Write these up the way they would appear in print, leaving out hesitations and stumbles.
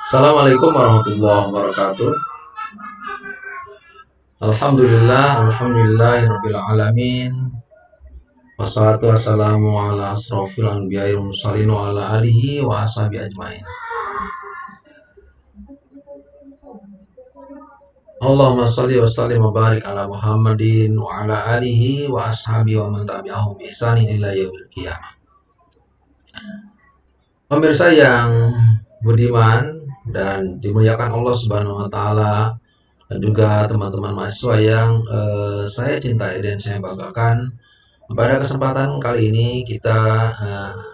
Assalamualaikum warahmatullahi wabarakatuh. Alhamdulillahirabbil alamin. Wassalatu wassalamu ala asrofil anbiya'i wal mursalin wa ala alihi wa ashabihi ajmain. Allahumma shalli wa sallim wa barik ala Muhammadin wa ala alihi wa ashabihi wa man tabi'ahum bi ihsanin ila yaumil qiyamah. Pemirsa yang budiman dan dimuliakan Allah Subhanahu wa taala, dan juga teman-teman mahasiswa yang saya cintai dan saya banggakan. Pada kesempatan kali ini kita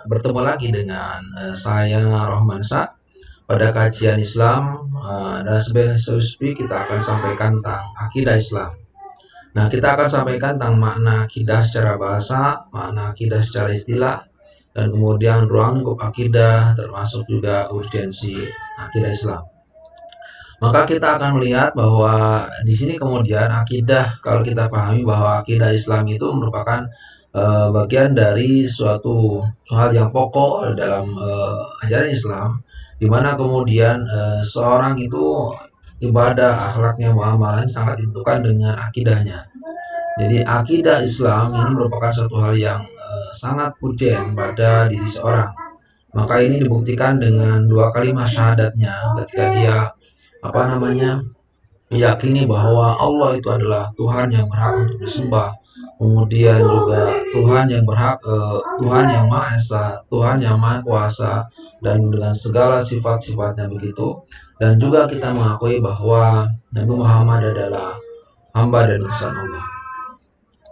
bertemu lagi dengan saya Rohmansa pada kajian Islam, dan spesifik kita akan sampaikan tentang akidah Islam. Nah, kita akan sampaikan tentang makna akidah secara bahasa, makna akidah secara istilah, dan kemudian ruang lingkup akidah, termasuk juga urgensi akidah Islam. Maka kita akan melihat bahwa di sini kemudian akidah, kalau kita pahami bahwa akidah Islam itu merupakan bagian dari suatu hal yang pokok dalam ajaran Islam, di mana kemudian seorang itu ibadah, akhlaknya, muamalahnya sangat ditentukan dengan akidahnya. Jadi akidah Islam ini merupakan suatu hal yang sangat urgen pada diri seorang. Maka ini dibuktikan dengan dua kalimat syahadatnya ketika dia meyakini bahwa Allah itu adalah Tuhan yang berhak untuk disembah, kemudian juga Tuhan yang berhak, Tuhan yang Maha Esa, Tuhan yang Maha Kuasa, dan dengan segala sifat-sifatnya begitu. Dan juga kita mengakui bahwa Nabi Muhammad adalah hamba dan utusan Allah.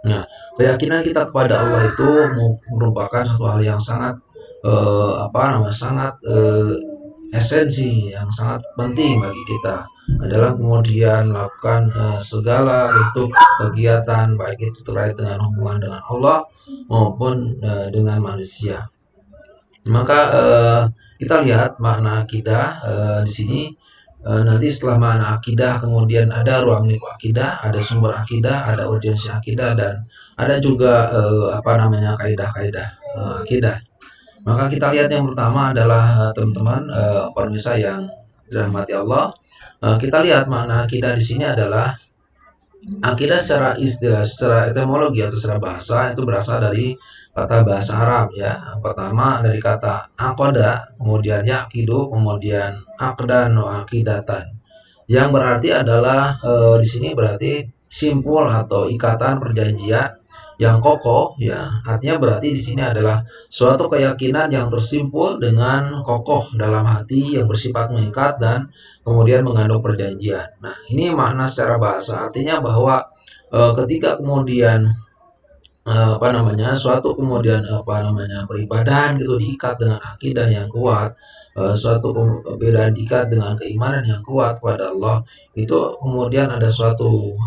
Nah, keyakinan kita kepada Allah itu merupakan suatu hal yang sangat esensi, yang sangat penting bagi kita, adalah kemudian melakukan segala bentuk kegiatan, baik itu terkait dengan hubungan dengan Allah maupun dengan manusia. Maka kita lihat makna akidah di sini. Nanti setelah makna akidah kemudian ada ruang lingkup akidah, ada sumber akidah, ada urgensi akidah, dan ada juga kaidah-kaidah akidah. Maka kita lihat yang pertama adalah teman-teman pemirsa yang dirahmati Allah. Kita lihat makna akidah di sini adalah akidah secara istilah, secara etimologi atau secara bahasa itu berasal dari kata bahasa Arab ya. Yang pertama dari kata aqada, kemudian yaqidu, kemudian aqdan wa aqidatan. Yang berarti adalah di sini berarti simpul atau ikatan perjanjian yang kokoh ya. Artinya berarti di sini adalah suatu keyakinan yang tersimpul dengan kokoh dalam hati, yang bersifat mengikat dan kemudian mengandung perjanjian. Nah, ini makna secara bahasa. Artinya bahwa ketika kemudian suatu kemudian peribadahan gitu diikat dengan akidah yang kuat, suatu perbedaan diikat dengan keimanan yang kuat kepada Allah, itu kemudian ada suatu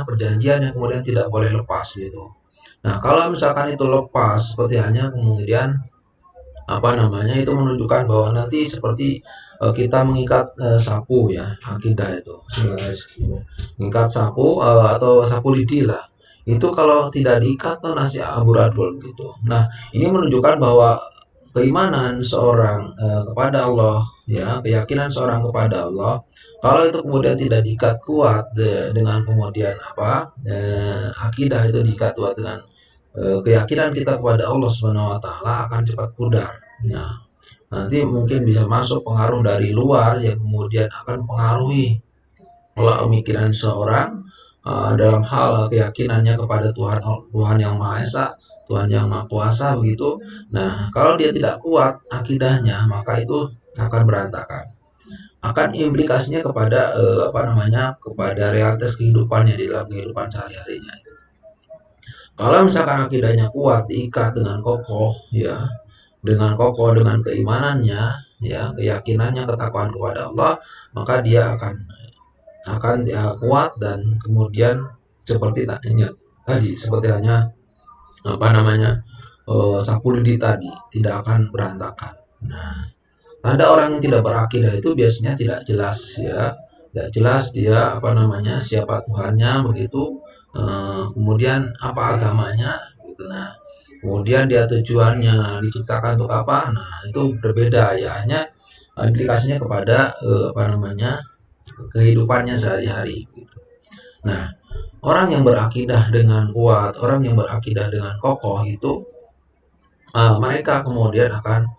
perjanjian yang kemudian tidak boleh lepas gitu. Nah, kalau misalkan itu lepas, seperti hanya kemudian itu menunjukkan bahwa nanti seperti kita mengikat sapu ya, akidah itu mengikat sapu atau sapu lidi lah. Itu kalau tidak diikat tuh nasi amburadul gitu. Nah, ini menunjukkan bahwa keimanan seorang kepada Allah ya, keyakinan seorang kepada Allah, kalau itu kemudian tidak diikat kuat dengan kemudian akidah itu diikat kuat dengan keyakinan kita kepada Allah Subhanahu wa taala, akan cepat pudar. Nah, nanti mungkin bisa masuk pengaruh dari luar yang kemudian akan mempengaruhi pemikiran seorang dalam hal keyakinannya kepada Tuhan yang Maha Esa, Tuhan yang Maha Kuasa begitu. Nah, kalau dia tidak kuat akidahnya, maka itu akan berantakan. Akan implikasinya kepada kepada realitas kehidupannya di dalam kehidupan sehari-harinya. Kalau misalkan akidahnya kuat, diikat dengan kokoh ya, dengan keimanannya ya, keyakinannya, ketakwaan kepada Allah, maka dia akan kuat dan kemudian seperti hanya sapu lidi tadi, tidak akan berantakan. Nah, tanda orang yang tidak berakidah itu biasanya tidak jelas ya, tidak jelas dia siapa Tuhannya begitu, kemudian apa agamanya gitu. Nah, kemudian dia tujuannya diciptakan untuk apa, nah itu berbeda ya, hanya implikasinya kepada kehidupannya sehari-hari gitu. Nah, orang yang berakidah dengan kuat, orang yang berakidah dengan kokoh itu mereka kemudian akan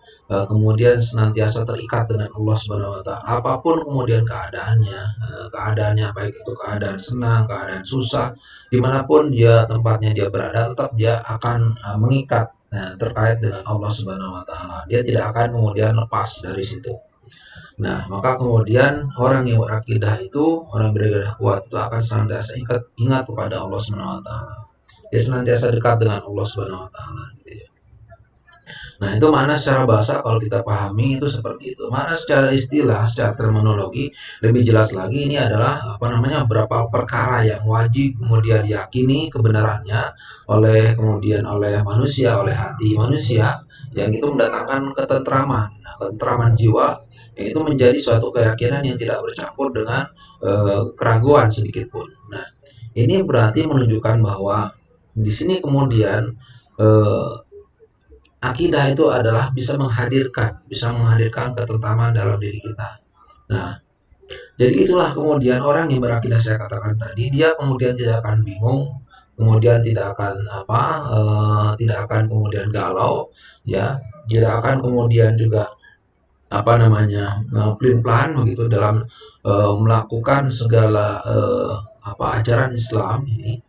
kemudian senantiasa terikat dengan Allah Subhanahu wa taala. Apapun kemudian keadaannya baik itu keadaan senang, keadaan susah, dimanapun dia tempatnya dia berada, tetap dia akan mengikat terkait dengan Allah Subhanahu wa taala. Dia tidak akan kemudian lepas dari situ. Nah, maka kemudian orang yang berakidah itu, orang berakidah kuat itu akan senantiasa ingat kepada Allah Subhanahu wa taala. Dia senantiasa dekat dengan Allah Subhanahu wa taala gitu ya. Nah, itu makna secara bahasa kalau kita pahami itu seperti itu. Makna secara istilah, secara terminologi lebih jelas lagi, ini adalah beberapa perkara yang wajib kemudian diyakini kebenarannya oleh manusia, oleh hati manusia, yang itu mendatangkan ketentraman. Nah, ketentraman jiwa yang itu menjadi suatu keyakinan yang tidak bercampur dengan keraguan sedikit pun. Nah, ini berarti menunjukkan bahwa di sini kemudian akidah itu adalah bisa menghadirkan ketentraman dalam diri kita. Nah, jadi itulah kemudian orang yang berakidah, saya katakan tadi, dia kemudian tidak akan bingung, kemudian tidak akan kemudian galau, ya, tidak akan kemudian juga pelin-pelan begitu dalam melakukan segala ajaran Islam ini.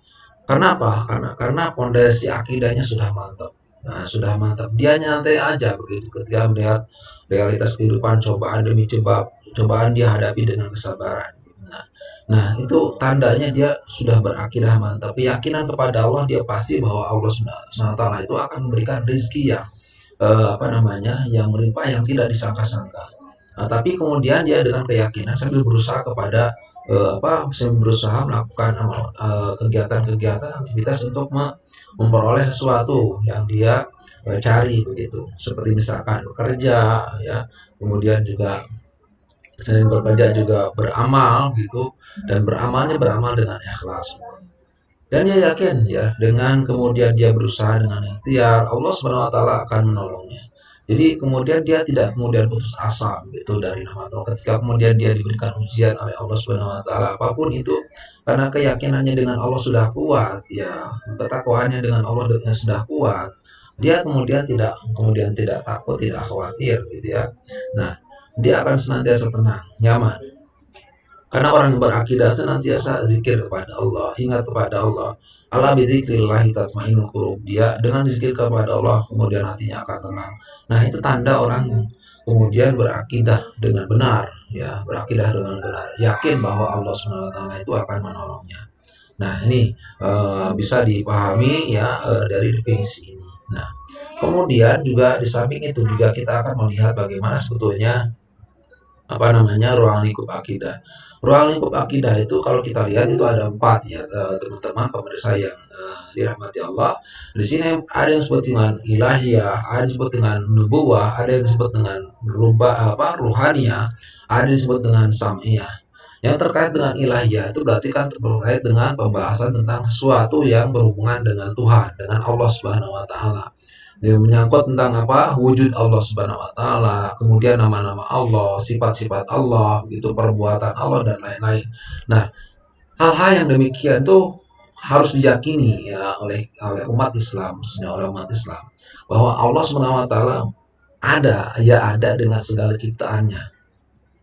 Karena apa? Karena fondasi akidahnya sudah mantap. Nah, sudah mantap. Dia nyantai aja begitu ketika melihat realitas kehidupan, cobaan demi cobaan dia hadapi dengan kesabaran. Nah, itu tandanya dia sudah berakidah mantap. Keyakinan kepada Allah, dia pasti bahwa Allah SWT itu akan memberikan rezeki yang yang melimpah, yang tidak disangka-sangka. Nah, tapi kemudian dia dengan keyakinan sambil berusaha melakukan kegiatan-kegiatan aktivitas untuk memperoleh sesuatu yang dia cari begitu, seperti misalkan bekerja ya, kemudian juga selain bekerja juga beramal gitu, dan beramal dengan ikhlas, dan dia yakin ya dengan kemudian dia berusaha dengan ikhtiar, Allah Subhanahu wa taala akan menolongnya. Jadi kemudian dia tidak kemudian putus asa gitu dari rahmat Allah ketika kemudian dia diberikan ujian oleh Allah Subhanahu wa taala apapun itu, karena keyakinannya dengan Allah sudah kuat ya, ketakwaannya dengan Allah sudah kuat, dia kemudian tidak takut, tidak khawatir gitu ya. Nah, dia akan senantiasa tenang, nyaman. Karena orang yang berakidah senantiasa zikir kepada Allah, ingat kepada Allah. Ala bidzikrillah tatmainnul qulub. Dia dengan zikir kepada Allah kemudian hatinya akan tenang. Nah, itu tanda orang kemudian berakidah dengan benar, ya, berakidah dengan benar, yakin bahwa Allah SWT itu akan menolongnya. Nah, ini bisa dipahami ya dari definisi ini. Nah, kemudian juga di samping itu juga kita akan melihat bagaimana sebetulnya ruang lingkup akidah. Ruang lingkup akidah itu kalau kita lihat itu ada 4 ya, teman-teman pemirsa yang dirahmati Allah. Di sini ada yang disebut dengan ilahiyah, ada yang disebut dengan nubuwah, ada yang disebut dengan ruhaniyah, ada yang disebut dengan sam'iyah. Yang terkait dengan ilahiyah itu berarti kan terkait dengan pembahasan tentang sesuatu yang berhubungan dengan Tuhan, dengan Allah Subhanahu wa taala. Dia menyangkut tentang wujud Allah Subhanahu wa taala, kemudian nama-nama Allah, sifat-sifat Allah, gitu, perbuatan Allah dan lain-lain. Nah, hal-hal yang demikian tuh harus diyakini ya oleh umat Islam, khususnya oleh umat Islam, bahwa Allah Subhanahu wa taala ada dengan segala ciptaannya.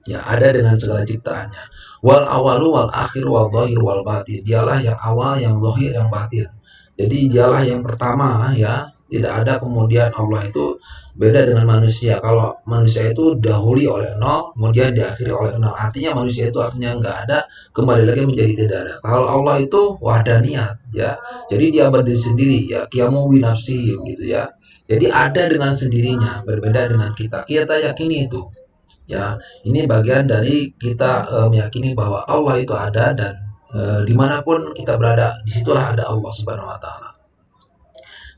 Ya, ada dengan segala ciptaannya. Wal awalu wal akhir wal dhahir wal batin. Dialah yang awal, yang zahir, yang batin. Jadi dialah yang pertama ya. Tidak ada kemudian Allah itu beda dengan manusia. Kalau manusia itu dahului oleh nol, kemudian diakhiri oleh nol. Artinya manusia itu artinya nggak ada, kembali lagi menjadi tidak ada. Kalau Allah itu wahdaniyat ya. Jadi dia berdiri sendiri ya, qiyamu bi nafsihi gitu ya. Jadi ada dengan sendirinya, berbeda dengan kita. Kita yakini itu. Ya, ini bagian dari kita meyakini bahwa Allah itu ada, dan dimanapun kita berada, disitulah ada Allah Subhanahu wa taala.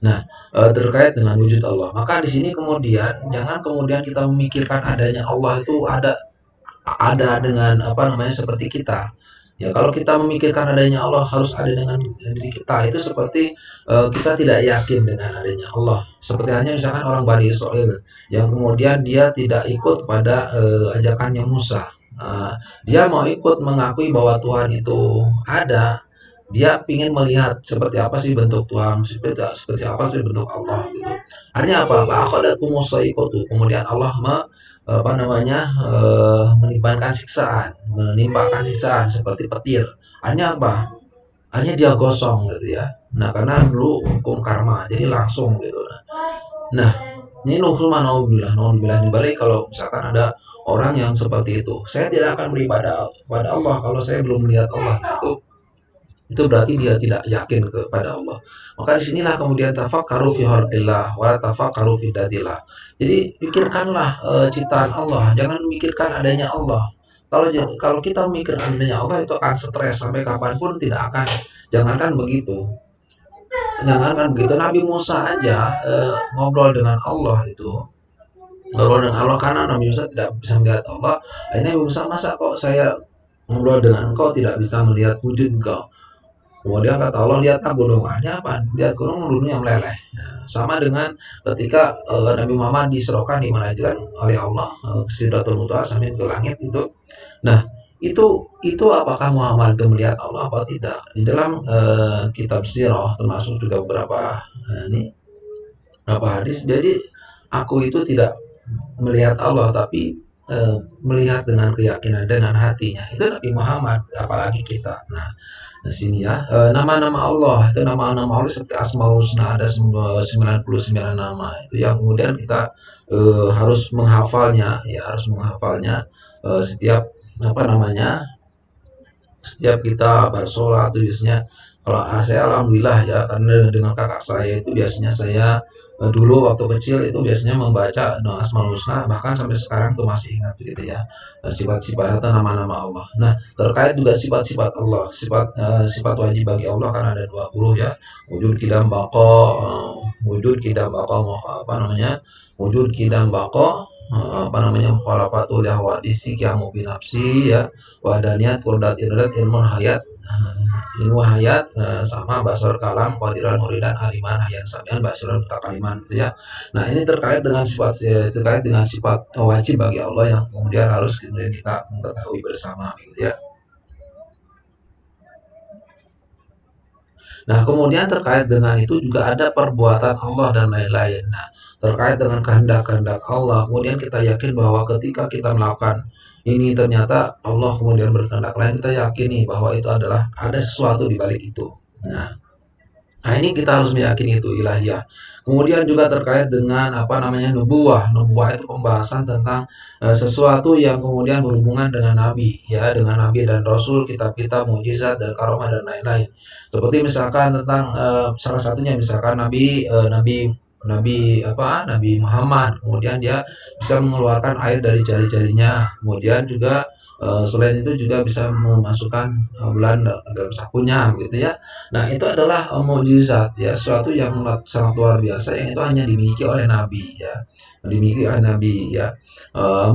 Nah, terkait dengan wujud Allah, maka di sini kemudian jangan kemudian kita memikirkan adanya Allah itu ada dengan seperti kita. Ya, kalau kita memikirkan adanya Allah harus ada dengan diri kita, itu seperti kita tidak yakin dengan adanya Allah. Seperti hanya misalkan orang Bani Israel yang kemudian dia tidak ikut pada ajakannya Musa. Dia mau ikut mengakui bahwa Tuhan itu ada. Dia ingin melihat seperti apa sih bentuk Tuhan, seperti apa sih bentuk Allah gitu. Hanya apa? Akhadatum musaiqatu. Kemudian Allah apa namanya menimpakan siksaan seperti petir. Hanya apa? Hanya dia gosong gitu ya. Nah, karena dulu hukum karma, jadi langsung gitu. Nah, ini nuhulma naudzubillah ini balik kalau misalkan ada orang yang seperti itu. Saya tidak akan beribadah kepada Allah kalau saya belum melihat Allah. Itu berarti dia tidak yakin kepada Allah. Maka disinilah kemudian tafakkaru fi khalqillah wa tafakkaru fi datillah. Jadi pikirkanlah ciptaan Allah, jangan memikirkan adanya Allah. Kalau kita memikirkan adanya Allah itu akan stres sampai kapanpun tidak akan. Jangankan begitu. Jangankan begitu, Nabi Musa aja ngobrol dengan Allah itu. Ngobrol dengan Allah karena Nabi Musa tidak bisa melihat Allah. Akhirnya Nabi Musa, masa kok saya ngobrol dengan engkau tidak bisa melihat wujud engkau? Kemudian kata Allah, lihat gunung. Ada apa? Lihat gunung, gunungnya meleleh. Nah, sama dengan ketika Nabi Muhammad diserokan dimanajkan oleh Allah ke Sidratul Muntaha sampai ke langit itu. Nah, itu apakah Muhammad itu melihat Allah apa tidak? Di dalam kitab sirah termasuk juga beberapa ini beberapa hadis. Jadi aku itu tidak melihat Allah tapi melihat dengan keyakinan dengan hatinya. Itu Nabi Muhammad, apalagi kita. Nah, di sini ya, nama-nama Allah itu nama-nama Allah seperti Asmaul Husna ada 99 nama itu yang kemudian kita harus menghafalnya ya, harus menghafalnya setiap apa namanya setiap kita bersolat itu biasanya kalau saya alhamdulillah ya karena dengan kakak saya itu biasanya saya dulu waktu kecil itu biasanya membaca doa Asmaul Husna bahkan sampai sekarang tuh masih ingat gitu ya sifat-sifat atau nama-nama Allah. Nah terkait juga sifat-sifat Allah sifat wajib bagi Allah kan ada 20 ya wujud kidam bako wujud kidam bako apa namanya wujud kidam bako apa namanya mukhalafatul hawadisi kiamu binafsi ya wadaniyat kurdat irdat ilmun hayat ilmu hayat sama basor kalam qadiran muridan aliman hayan samian basiran mutakaliman gitu ya. Nah ini terkait dengan sifat wajib bagi Allah yang kemudian harus kemudian kita mengetahui bersama gitu ya. Nah, kemudian terkait dengan itu juga ada perbuatan Allah dan lain-lain. Nah, terkait dengan kehendak-kehendak Allah, kemudian kita yakin bahwa ketika kita melakukan ini ternyata Allah kemudian berkehendak lain, kita yakini bahwa itu adalah ada sesuatu di balik itu. Nah, Nah, ini kita harus meyakini itu ilahiyah. Kemudian juga terkait dengan apa namanya nubuah. Nubuah itu pembahasan tentang sesuatu yang kemudian berhubungan dengan nabi, ya, dengan nabi dan rasul, kitab-kitab, mukjizat dan karomah dan lain-lain. Seperti misalkan tentang salah satunya misalkan Nabi Muhammad, kemudian dia bisa mengeluarkan air dari jari-jarinya, kemudian juga selain itu juga bisa memasukkan bulan dalam sakunya gitu ya. Nah, itu adalah mukjizat ya, sesuatu yang sangat luar biasa yang itu hanya dimiliki oleh nabi ya. Dimiliki oleh nabi ya.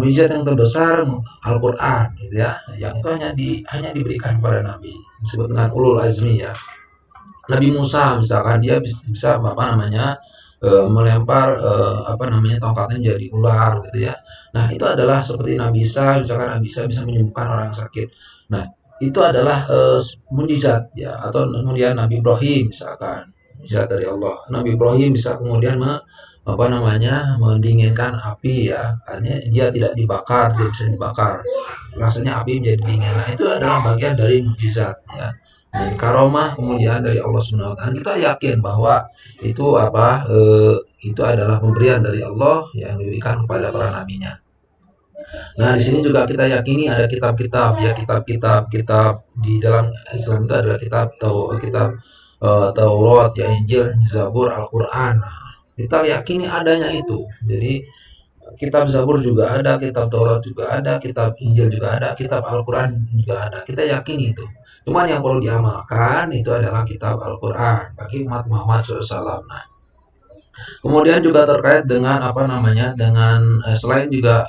Mukjizat yang terbesar Al-Qur'an gitu ya, yang itu hanya diberikan kepada nabi. Disebut dengan ulul azmi ya. Nabi Musa misalkan dia bisa apa namanya melempar apa namanya tongkatnya jadi ular gitu ya. Nah itu adalah seperti Nabi Isa misalkan Nabi Isa bisa menyembuhkan orang sakit. Nah itu adalah mujizat ya atau kemudian Nabi Ibrahim misalkan mujizat dari Allah. Nabi Ibrahim bisa kemudian apa namanya mendinginkan api ya artinya dia tidak dibakar dia bisa dibakar rasanya api menjadi dingin. Nah itu adalah bagian dari mujizat ya dan karomah kemuliaan dari Allah Subhanahu wa taala. Kita yakin bahwa itu itu adalah pemberian dari Allah yang diberikan kepada para nabinya. Nah, di sini juga kita yakini ada kitab-kitab ya kitab di dalam Islam itu adalah kitab Taurat, ya Injil, Zabur, Al-Qur'an. Nah, kita yakini adanya itu. Jadi kitab Zabur juga ada, kitab Taurat juga ada, kitab Injil juga ada, kitab Al-Quran juga ada. Kita yakini itu. Cuman yang perlu diamalkan itu adalah kitab Al-Quran bagi umat Muhammad SAW. Nah, kemudian juga terkait dengan apa namanya, dengan selain juga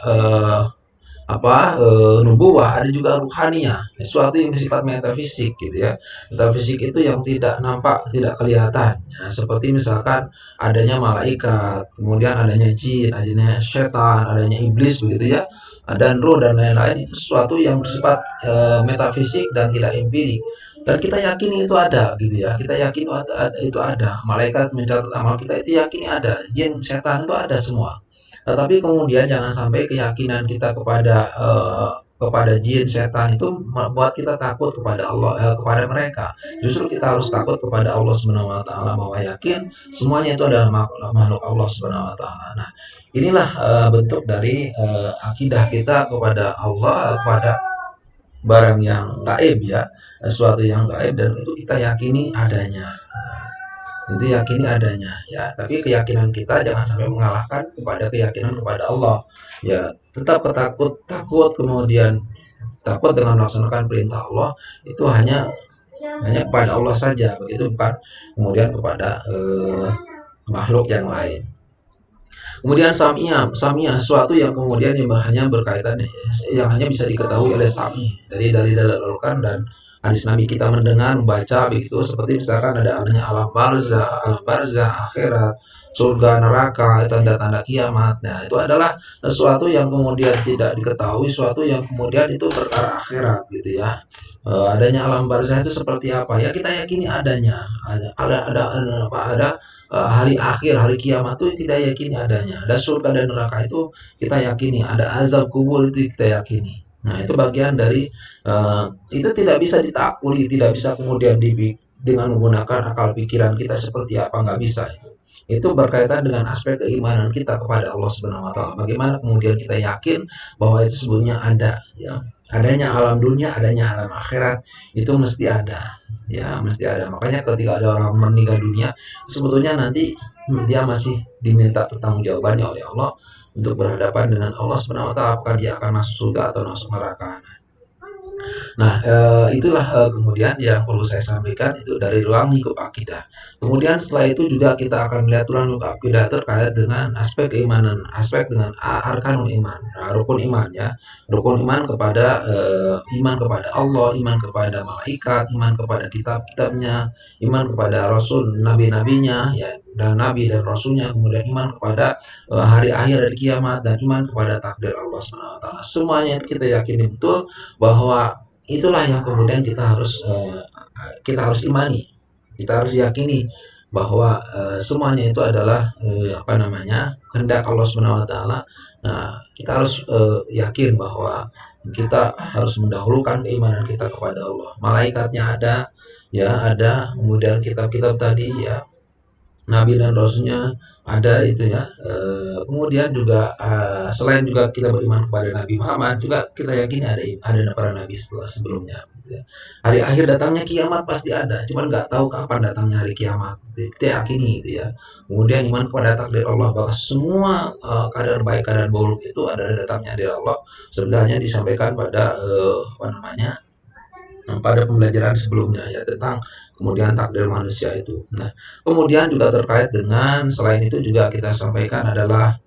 nubuwah, ada juga ruhaniyah, sesuatu yang bersifat metafisik gitu ya. Metafisik itu yang tidak nampak, tidak kelihatan. Ya, seperti misalkan adanya malaikat, kemudian adanya jin, adanya setan, adanya iblis begitu ya. Dan roh dan lain-lain itu sesuatu yang bersifat metafisik dan tidak empirik. Dan kita yakini itu ada gitu ya. Kita yakin itu ada. Malaikat mencatat amal kita itu yakini ada. Jin, setan itu ada semua. Tetapi kemudian jangan sampai keyakinan kita kepada jin, setan itu membuat kita takut kepada Allah, kepada mereka. Justru kita harus takut kepada Allah Subhanahu wa taala, bahwa yakin semuanya itu adalah makhluk Allah Subhanahu wa taala. Nah, inilah bentuk dari akidah kita kepada Allah, kepada barang yang gaib ya, sesuatu yang gaib, dan itu kita yakini adanya. Itu yakini adanya ya, tapi keyakinan kita jangan sampai mengalahkan kepada keyakinan kepada Allah ya. Tetap takut, kemudian takut dengan melaksanakan perintah Allah itu hanya kepada Allah saja begitu, bukan kemudian kepada makhluk yang lain. Kemudian samiyah sesuatu yang kemudian yang hanya berkaitan, yang hanya bisa diketahui oleh sami dari dalil Al-Qur'an dan hadis Nabi. Kita mendengar, membaca begitu, seperti misalkan ada adanya alam barzah, akhirat, surga, neraka, tanda-tanda kiamat. Nah, itu adalah sesuatu yang kemudian tidak diketahui, sesuatu yang kemudian itu perkara akhirat gitu ya. Adanya alam barzah itu seperti apa? Ya kita yakini adanya. Ada hari akhir, hari kiamat itu kita yakini adanya. Ada surga dan neraka itu kita yakini. Ada azab kubur itu kita yakini. Nah, itu bagian dari itu tidak bisa ditakwili, tidak bisa kemudian dengan menggunakan akal pikiran kita seperti apa, nggak bisa itu. Itu berkaitan dengan aspek keimanan kita kepada Allah Subhanahu wa taala. Bagaimana kemudian kita yakin bahwa itu sebenarnya ada ya. Adanya alam dunia, adanya alam akhirat itu mesti ada. Ya, mesti ada. Makanya ketika ada orang meninggal dunia, sebetulnya nanti dia masih diminta pertanggungjawabannya oleh Allah untuk berhadapan dengan Allah Subhanahu wa taala, apakah dia akan masuk surga atau masuk neraka. Nah, itulah kemudian yang perlu saya sampaikan itu dari ruang lingkup akidah. Kemudian setelah itu juga kita akan melihat ruang lingkup akidah terkait dengan aspek keimanan, aspek dengan arkanul iman, rukun iman ya. Rukun iman kepada iman kepada Allah, iman kepada malaikat, iman kepada kitab-kitabnya, iman kepada rasul, nabi-nabinya ya, dan nabi dan rasulnya, kemudian iman kepada hari akhir dari kiamat, dan iman kepada takdir Allah Subhanahu wa taala. Semuanya itu kita yakini betul bahwa itulah yang kemudian kita harus imani, kita harus yakini bahwa semuanya itu adalah kehendak Allah Subhanahu wa taala. Nah, kita harus yakin bahwa kita harus mendahulukan keimanan kita kepada Allah. Malaikatnya ada, kemudian kitab-kitab tadi ya, nabi dan rasulnya ada itu ya. Kemudian juga selain juga kita beriman kepada Nabi Muhammad, juga kita yakin ada para nabi sebelumnya gitu ya. Hari akhir datangnya kiamat pasti ada, cuman nggak tahu kapan datangnya hari kiamat, kita yakini gitu ya. Kemudian iman kepada takdir Allah, bahwa semua kadar baik kadar buruk itu adalah datangnya dari Allah, sebenarnya disampaikan pada pada pembelajaran sebelumnya ya, tentang kemudian takdir manusia itu. Nah, kemudian juga terkait dengan selain itu juga kita sampaikan adalah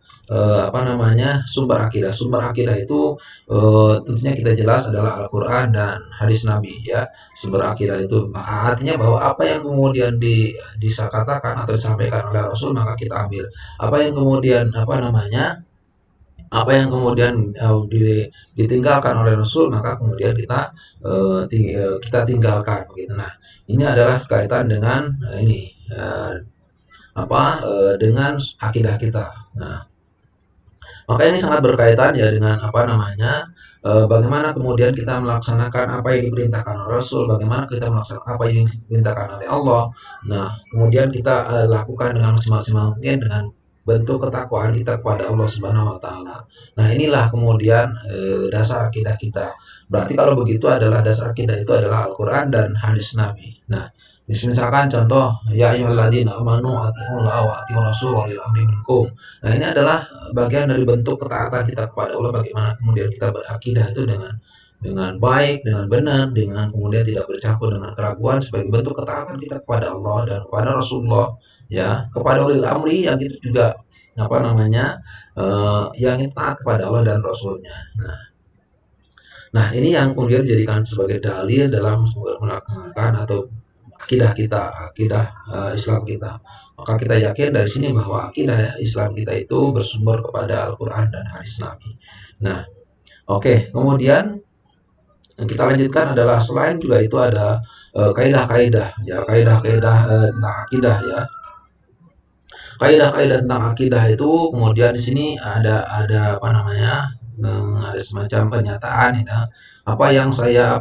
sumber akidah. Sumber akidah itu tentunya kita jelas adalah Al-Qur'an dan hadis Nabi ya. Sumber akidah itu artinya bahwa apa yang kemudian disakatakan atau disampaikan oleh Rasul maka kita ambil. Apa yang kemudian ditinggalkan oleh Rasul maka kemudian kita tinggalkan begitu. Nah, ini adalah kaitan dengan dengan akidah kita. Nah, maka ini sangat berkaitan ya dengan bagaimana kemudian kita melaksanakan apa yang diperintahkan oleh Rasul, bagaimana kita melaksanakan apa yang diperintahkan oleh Allah. Nah, kemudian kita lakukan dengan semaksimal mungkin dengan bentuk ketakwaan kita kepada Allah Subhanahu wa taala. Nah, inilah kemudian dasar akidah kita. Berarti kalau begitu adalah dasar akidah itu adalah Al-Qur'an dan hadis Nabi. Nah, misalkan contoh ya ayyuhalladzina amanu atiiullaha wa atiiur rasul wa ulil amri minkum. Nah, ini adalah bagian dari bentuk ketaatan kita kepada Allah, bagaimana kemudian kita berakidah itu dengan baik, dengan benar, dengan kemudian tidak bercampur dengan keraguan, sebagai bentuk ketaatan kita kepada Allah dan kepada Rasulullah ya, kepada ulil amri yang itu juga yang itu taat kepada Allah dan Rasulnya. Nah, Nah, ini yang kemudian dijadikan sebagai dalil dalam melaksanakan atau akidah kita, akidah Islam kita. Maka kita yakin dari sini bahwa akidah Islam kita itu bersumber kepada Al-Quran dan hadis Nabi. Nah, oke, kemudian yang kita lanjutkan adalah selain juga itu ada kaidah-kaidah ya, kaidah-kaidah tentang akidah ya. Kaidah-kaidah tentang akidah itu kemudian di sini ada apa namanya? Ada semacam pernyataan ya. Apa yang saya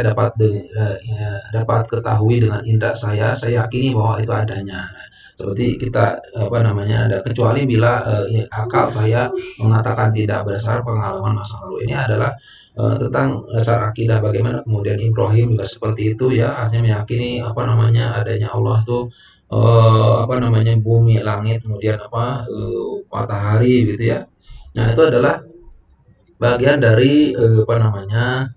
dapat ketahui dengan indera saya yakini bahwa itu adanya. Nah, seperti kita apa namanya ada kecuali bila akal saya mengatakan tidak berdasar pengalaman masa lalu. Ini adalah tentang dasar akidah bagaimana kemudian Ibrahim juga seperti itu ya, artinya meyakini apa namanya adanya Allah tuh apa namanya bumi, langit, kemudian apa matahari gitu ya. Nah itu adalah bagian dari apa namanya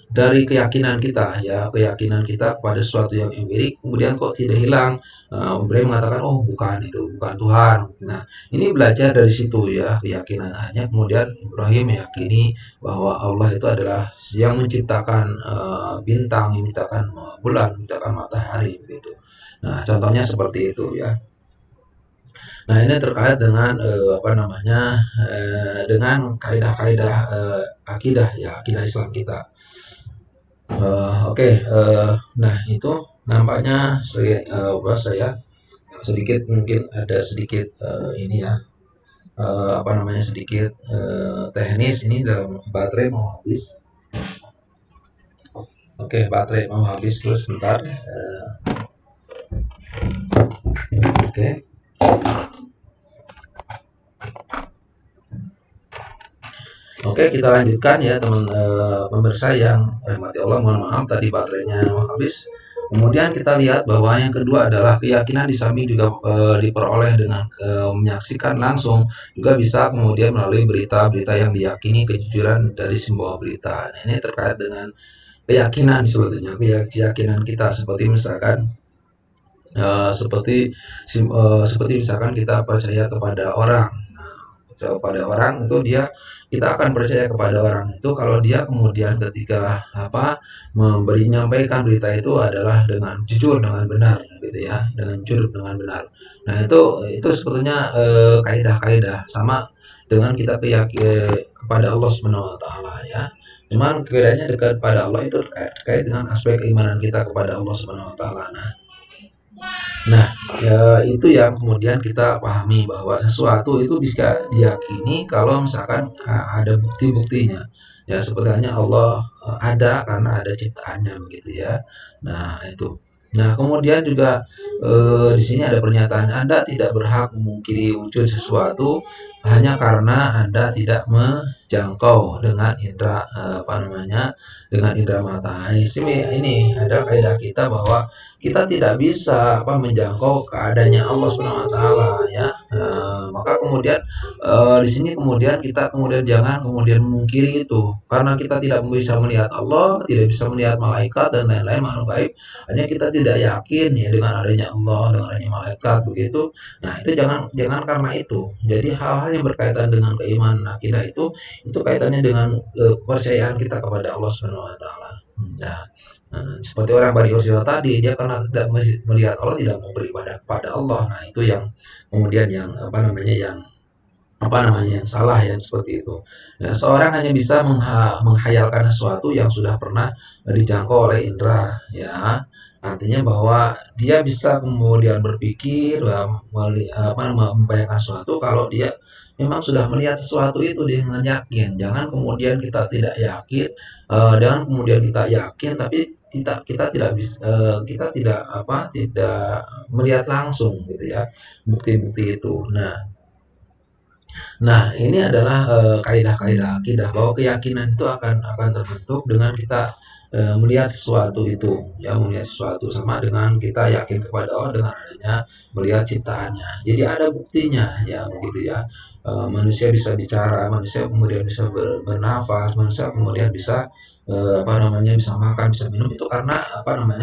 dari keyakinan kita ya, keyakinan kita kepada sesuatu yang empirik kemudian kok tidak hilang. Ibrahim mengatakan oh bukan, itu bukan Tuhan. Nah ini belajar dari situ ya keyakinan, hanya kemudian Ibrahim meyakini bahwa Allah itu adalah yang menciptakan bintang, yang menciptakan bulan, menciptakan matahari begitu. Nah contohnya seperti itu ya. Nah, ini terkait dengan apa namanya dengan kaidah-kaidah akidah ya, akidah Islam kita. Oke, nah itu nampaknya saya sedikit mungkin ada sedikit ini ya apa namanya sedikit teknis ini dalam baterai mau habis. Oke, baterai mau habis terus sebentar. Oke. Oke, kita lanjutkan ya teman pemirsa yang rahmati Allah. Mohon maaf tadi baterainya habis. Kemudian kita lihat bahwa yang kedua adalah keyakinan di samping juga diperoleh dengan menyaksikan langsung, juga bisa kemudian melalui berita-berita yang diyakini kejujuran dari sebuah berita. Nah, ini terkait dengan keyakinan sebetulnya, keyakinan kita seperti misalkan seperti misalkan kita percaya kepada orang. Kepada orang itu kita akan percaya kepada orang itu kalau dia kemudian ketika menyampaikan berita itu adalah dengan jujur, dengan benar gitu ya, dengan jujur, dengan benar. Nah itu sebetulnya kaidah-kaidah sama dengan kita kepada Allah Subhanahu Wa Taala ya. Cuman bedanya dekat pada Allah itu terkait dengan aspek keimanan kita kepada Allah Subhanahu Wa Taala. Nah, ya itu yang kemudian kita pahami bahwa sesuatu itu bisa diyakini kalau misalkan ada bukti-buktinya. Ya, sebenarnya Allah ada karena ada ciptaannya begitu ya. Nah, itu. Nah, kemudian juga di sini ada pernyataan Anda tidak berhak memungkiri wujud sesuatu hanya karena Anda tidak menjangkau dengan indera dengan indera mata. Ini ada kaidah kita bahwa kita tidak bisa menjangkau keadaannya Allah Subhanahu Wa Taala ya. Maka kemudian di sini kemudian kita kemudian jangan kemudian memungkiri itu karena kita tidak bisa melihat Allah, tidak bisa melihat malaikat dan lain-lain makhluk gaib. Hanya kita tidak yakin ya dengan adanya Allah, dengan adanya malaikat begitu. Nah itu jangan karena itu. Jadi hal-hal yang berkaitan dengan keimanan akidah itu kaitannya dengan kepercayaan kita kepada Allah Subhanahu Wa Taala. Nah, seperti orang Bani Israil tadi, dia karena tidak melihat Allah tidak mau beribadah kepada Allah. Nah, itu yang kemudian yang yang salah ya seperti itu. Nah, seorang hanya bisa menghayalkan sesuatu yang sudah pernah dijangkau oleh indera ya. Artinya bahwa dia bisa kemudian berpikir membayangkan sesuatu kalau dia memang sudah melihat sesuatu itu dengan yakin. Jangan kemudian kita tidak yakin, jangan kemudian kita yakin tapi kita tidak bisa tidak melihat langsung gitu ya bukti-bukti itu. Nah ini adalah kaidah-kaidah akidah bahwa keyakinan itu akan terbentuk dengan kita melihat sesuatu itu ya, melihat sesuatu sama dengan kita yakin kepada Allah dengan adanya melihat ciptaannya. Jadi ada buktinya ya begitu ya. Manusia bisa bicara, manusia kemudian bisa bernafas, manusia kemudian bisa bisa makan, bisa minum itu karena karena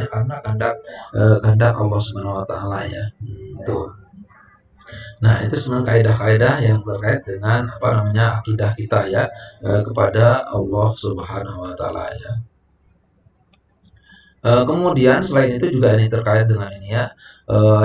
kehendak Allah Subhanahu Wa Taala ya. Itu. Nah, itu sebenarnya kaidah-kaidah yang terkait dengan apa namanya akidah kita ya kepada Allah Subhanahu wa taala ya. Kemudian selain itu juga ini terkait dengan ini ya.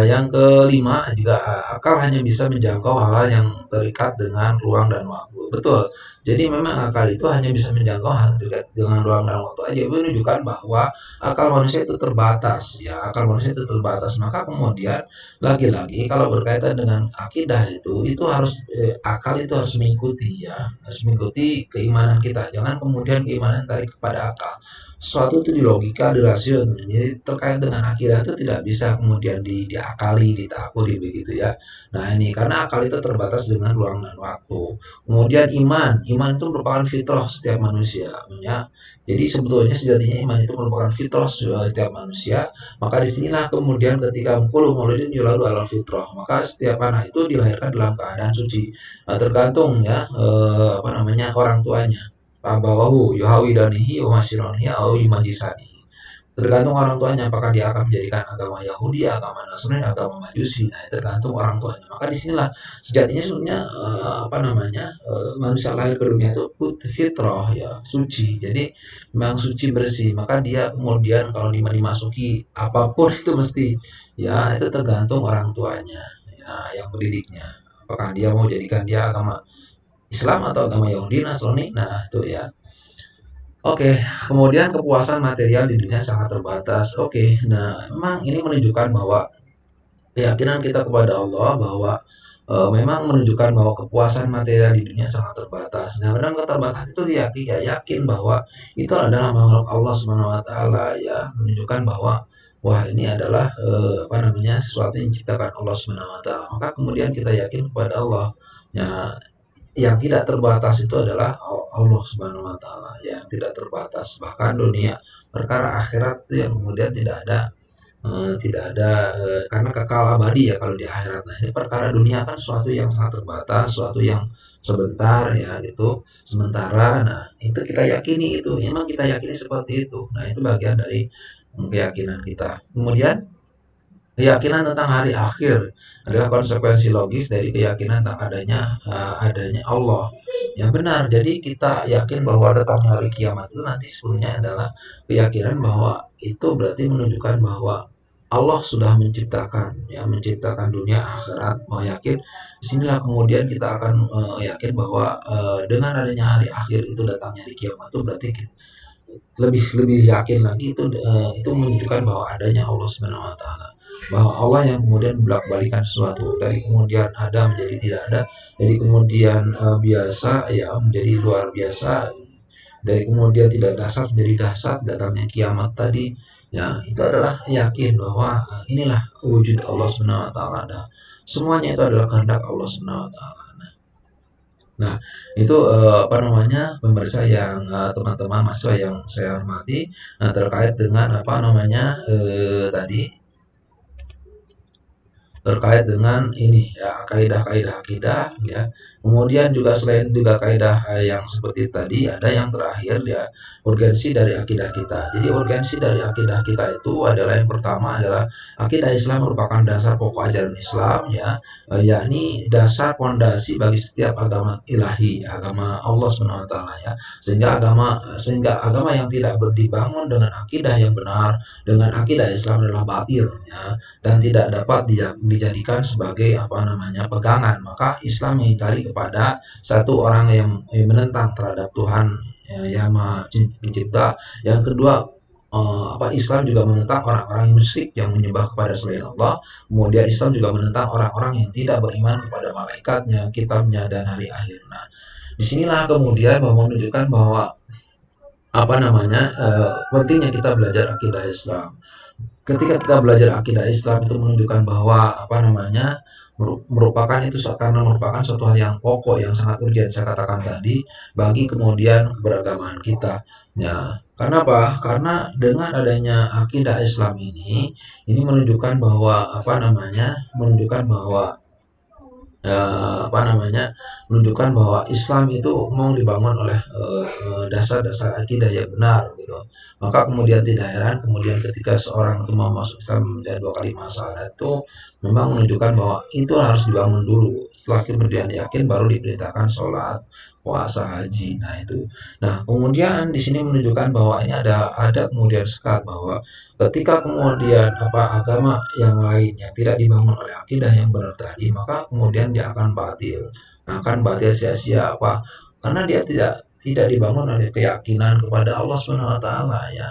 Yang kelima juga akal hanya bisa menjangkau hal-hal yang terikat dengan ruang dan waktu. Betul. Jadi memang akal itu hanya bisa menjangkau hal terkait dengan ruang dan waktu aja. Itu menunjukkan bahwa akal manusia itu terbatas ya. Akal manusia itu terbatas. Maka kemudian lagi-lagi kalau berkaitan dengan akidah itu harus akal itu harus mengikuti ya, harus mengikuti keimanan kita. Jangan kemudian keimanan tarik kepada akal. Sesuatu itu di logika, di rasio, jadi terkait dengan akidah itu tidak bisa kemudian diakali, ditakuri begitu ya. Nah ini karena akal itu terbatas dengan ruang dan waktu. Kemudian iman itu merupakan fitrah setiap manusia, ya. Jadi sebetulnya sejatinya iman itu merupakan fitrah setiap manusia. Maka disinilah kemudian ketika mukul maulidin yuladu ala fitrah, maka setiap anak itu dilahirkan dalam keadaan suci. Tergantung ya apa namanya orang tuanya. Abawahu yuhawidanihi wa masyironihi au yumajisanihi. Tergantung orang tuanya apakah dia akan menjadikan agama Yahudi, agama Nasrani, agama Majusi. Nah, tergantung orang tuanya. Maka disinilah sejatinya sebenarnya apa namanya manusia lahir ke dunia itu fitrah ya, suci. Jadi memang suci bersih. Maka dia kemudian kalau dimasuki apapun itu mesti ya itu tergantung orang tuanya ya, yang mendidiknya. Apakah dia mau jadikan dia agama Islam atau agama Yahudi, Nasrani. Nah, itu ya. Oke, kemudian kepuasan material di dunia sangat terbatas. Oke, nah memang ini menunjukkan bahwa keyakinan kita kepada Allah bahwa memang menunjukkan bahwa kepuasan material di dunia sangat terbatas. Nah, kadang keterbatasan itu yakin bahwa itu adalah makhluk Allah Subhanahu wa taala ya, menunjukkan bahwa wah ini adalah apa namanya sesuatu yang diciptakan Allah Subhanahu wa taala. Maka kemudian kita yakin kepada Allah. Ya, yang tidak terbatas itu adalah Allah Subhanahu wa taala yang tidak terbatas. Bahkan dunia perkara akhirat itu yang kemudian tidak ada karena kekal abadi ya kalau di akhirat. Nah, ini perkara dunia kan suatu yang sangat terbatas, suatu yang sebentar ya gitu, sementara. Nah, itu kita yakini itu, memang kita yakini seperti itu. Nah, itu bagian dari keyakinan kita. Kemudian keyakinan tentang hari akhir adalah konsekuensi logis dari keyakinan tentang adanya Allah yang benar. Jadi kita yakin bahwa datangnya hari kiamat itu nanti sebenarnya adalah keyakinan bahwa itu berarti menunjukkan bahwa Allah sudah menciptakan dunia akhirat. Mau yakin disinilah kemudian kita akan yakin bahwa dengan adanya hari akhir itu datangnya hari kiamat itu berarti lebih lebih yakin lagi itu menunjukkan bahwa adanya Allah Subhanahu wa taala, bahwa Allah yang kemudian bolak-balikan sesuatu dari kemudian ada menjadi tidak ada, dari kemudian biasa ya menjadi luar biasa, dari kemudian tidak dasar menjadi dasar, datangnya kiamat tadi ya itu adalah yakin bahwa inilah wujud Allah Subhanahu wa taala, semuanya itu adalah kehendak Allah Subhanahu wa taala. Nah, itu apa namanya pemirsa yang teman-teman mahasiswa yang saya hormati, terkait dengan apa namanya tadi terkait dengan ini ya kaidah-kaidah akidah ya. Kemudian juga selain juga kaidah yang seperti tadi ada yang terakhir ya urgensi dari akidah kita. Jadi urgensi dari akidah kita itu adalah yang pertama adalah akidah Islam merupakan dasar pokok ajaran Islam ya, yakni dasar fondasi bagi setiap agama ilahi, agama Allah Subhanahu wa taala ya. Sehingga agama yang tidak dibangun dengan akidah yang benar, dengan akidah Islam adalah batil ya, dan tidak dapat dijadikan sebagai apa namanya pegangan. Maka Islam mengingkari kepada satu orang yang menentang terhadap Tuhan yang Maha Pencipta. Yang kedua Islam juga menentang orang-orang musyrik yang menyembah kepada selain Allah. Kemudian Islam juga menentang orang-orang yang tidak beriman kepada malaikatnya, kitabnya, dan hari akhir. Nah, disinilah kemudian bahwa menunjukkan bahwa apa namanya pentingnya kita belajar akidah Islam. Ketika kita belajar akidah Islam itu menunjukkan bahwa apa namanya merupakan itu karena merupakan suatu hal yang pokok yang sangat urgent saya katakan tadi bagi kemudian keberagaman kita. Ya, karena apa? Karena dengan adanya akidah Islam ini menunjukkan bahwa apa namanya menunjukkan bahwa apa namanya, menunjukkan bahwa Islam itu mau dibangun oleh dasar-dasar akidah yang benar gitu. Maka kemudian tidak heran kemudian ketika seorang itu mau masuk Islam menjadi 2 kalimat syahadat itu memang menunjukkan bahwa itu harus dibangun dulu. Setelah kemudian yakin baru diperintahkan sholat, puasa, haji. Nah itu. Nah kemudian di sini menunjukkan bahwa ini ada kemudian sekat bahwa ketika kemudian agama yang lain yang tidak dibangun oleh akidah yang benar tadi, maka kemudian dia akan batil. Nah, akan batil sia-sia apa? Karena dia tidak dibangun oleh keyakinan kepada Allah Subhanahu wa taala ya.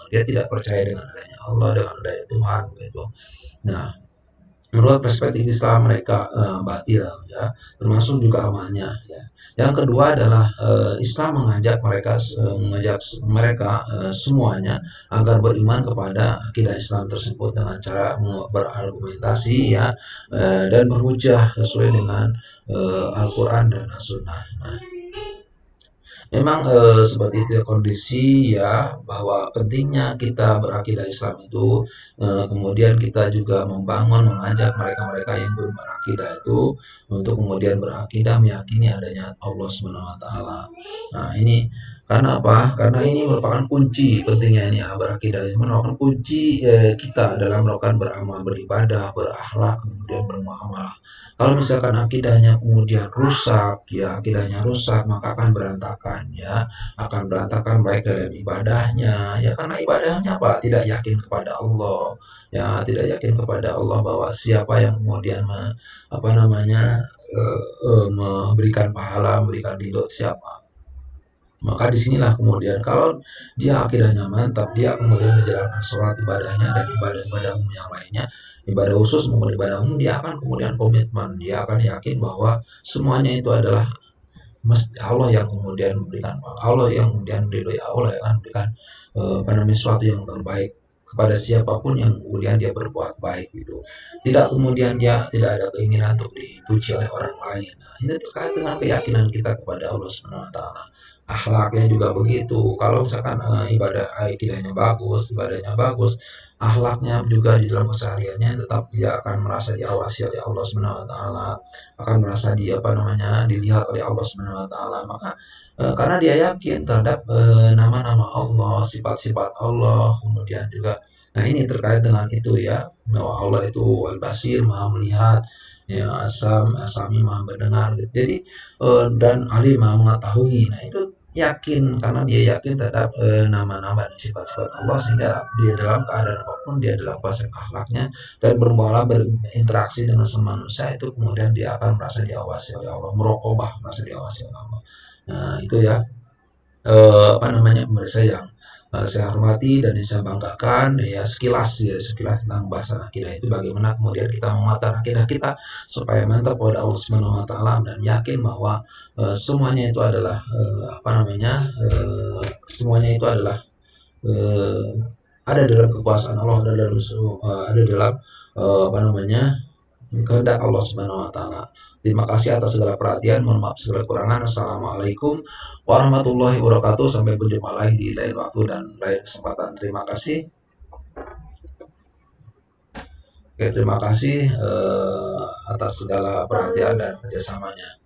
Dia tidak percaya dengan adanya Allah, dengan adanya Tuhan gitu. Nah, menurut perspektif Islam mereka batil ya, termasuk juga amalnya ya. Yang kedua adalah Islam mengajak mereka semuanya agar beriman kepada akidah Islam tersebut dengan cara berargumentasi ya, dan berhujjah sesuai dengan Al-Qur'an dan As-Sunnah. Nah, memang seperti itu kondisi ya, bahwa pentingnya kita berakidah Islam itu kemudian kita juga mengajak mereka-mereka yang belum berakidah itu untuk kemudian berakidah meyakini adanya Allah Subhanahu wa taala. Nah, ini karena apa? Karena ini merupakan kunci pentingnya ini ya, berakidah ini merupakan kunci kita dalam melakukan beramal, beribadah, berakhlak, kemudian bermuamalah. Kalau misalkan akidahnya kemudian rusak, ya akidahnya rusak, maka akan berantakan ya, akan berantakan baik dalam ibadahnya, ya karena ibadahnya apa? Tidak yakin kepada Allah, ya tidak yakin kepada Allah bahwa siapa yang kemudian memberikan pahala, memberikan ridho siapa. Maka disinilah kemudian kalau dia akidahnya mantap, dia kemudian menjalankan sholat ibadahnya dan ibadah-ibadah umum yang lainnya, ibadah khusus maupun ibadah umum, dia akan kemudian komitmen, dia akan yakin bahwa semuanya itu adalah mesti Allah yang kemudian memberikan, Allah yang kemudian meridhoi, Allah yang akan memberikan sesuatu yang terbaik kepada siapapun yang kemudian dia berbuat baik gitu. Tidak kemudian dia tidak ada keinginan untuk dipuji oleh orang lain. Nah, ini terkait dengan keyakinan kita kepada Allah Subhanahu wa taala. Akhlaknya juga begitu. Kalau misalkan ibadah akidahnya bagus, ibadahnya bagus, akhlaknya juga di dalam kesehariannya tetap dia akan merasa diawasi oleh Allah Subhanahu wa taala, akan merasa dilihat oleh Allah Subhanahu wa taala. Maka karena dia yakin terhadap nama-nama Allah, sifat-sifat Allah, kemudian juga nah ini terkait dengan itu ya, bahwa Allah itu Al-Basir, Maha melihat, ya Asami Maha mendengar gitu. Jadi dan Ali Maha mengetahui. Nah, itu yakin karena dia yakin terhadap nama-nama dan sifat-sifat Allah, sehingga dia dalam keadaan apapun, dia dalam proses akhlaknya dan berinteraksi dengan semua manusia itu kemudian dia akan merasa diawasi oleh Allah, merokobah, merasa diawasi oleh Allah. Nah, itu ya pemirsa yang saya hormati dan yang saya banggakan ya, sekilas tentang bahasan akidah itu bagaimana kemudian kita menguatkan akidah kita supaya mantap pada Allah Subhanahu wa taala dan yakin bahwa semuanya itu adalah semuanya itu adalah ada dalam kekuasaan Allah, ada dalam kehendak Allah Subhanahu wa taala. Terima kasih atas segala perhatian, mohon maaf segala kekurangan. Assalamualaikum warahmatullahi wabarakatuh. Sampai berjumpa lagi di lain waktu dan lain kesempatan. Terima kasih. Oke, terima kasih atas segala perhatian dan kerjasamanya.